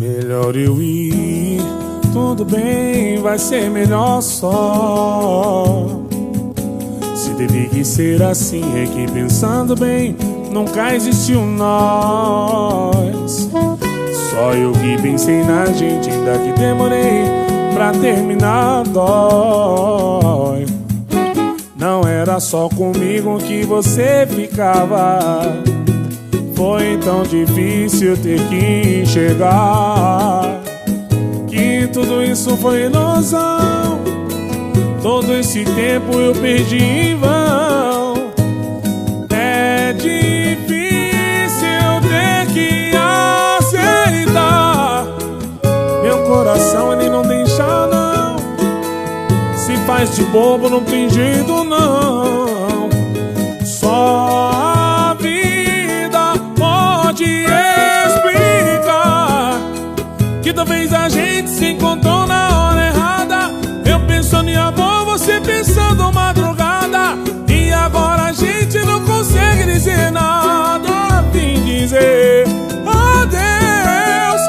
Melhor eu ir, tudo bem, vai ser melhor só. Se teve que ser assim, é que pensando bem, nunca existiu nós. Só eu que pensei na gente, ainda que demorei pra terminar, dói. Não era só comigo que você ficava, foi tão difícil ter que enxergar que tudo isso foi ilusão. Todo esse tempo eu perdi em vão. É difícil ter que aceitar. Meu coração ele não deixa não. Se faz de bobo não tem jeito não. Só a vida pode explicar que talvez a gente se encontrou na hora errada. Eu pensando em amor, você pensando madrugada, e agora a gente não consegue dizer nada. Vim dizer adeus.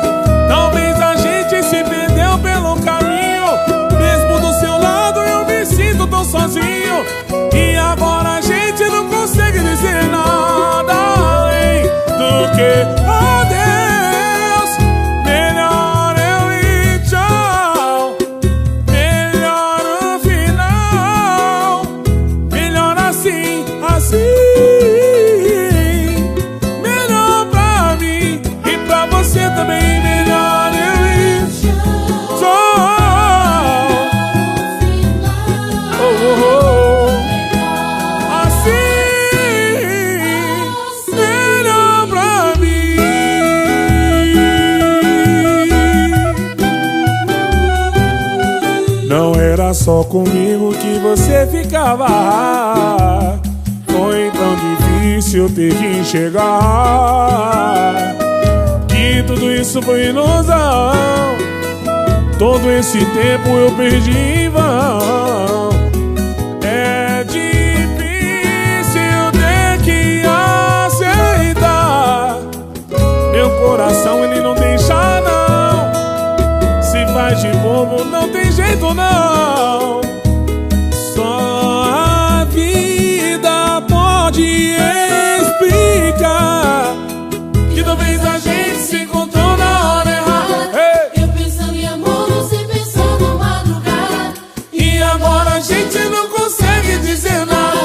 Talvez a gente se perdeu pelo caminho. Mesmo do seu lado eu me sinto tão sozinho, e agora a gente não consegue dizer nada além do que adeus. Melhor eu ir, tchau. Melhor no final. Melhor assim, assim. Melhor pra mim e pra você também. Melhor eu ir, tchau. Oh, oh, oh. Não era só comigo que você ficava, foi tão difícil ter que enxergar que tudo isso foi ilusão. Todo esse tempo eu perdi em vão. É difícil ter que aceitar. Meu coração ele não deixa não. Se faz de bobo não tem jeito não. Só a vida pode explicar que talvez a gente se encontrou na hora errada. Eu pensando em amor, você pensando madrugada, E agora a gente não consegue dizer nada.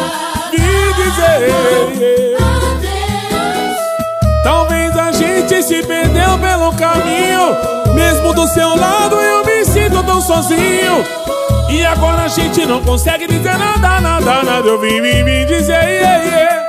Me dizer adeus. talvez a gente se perdeu pelo caminho. Mesmo do seu lado eu me sinto tão sozinho, e agora a gente não consegue dizer nada, nada, nada. Eu vim dizer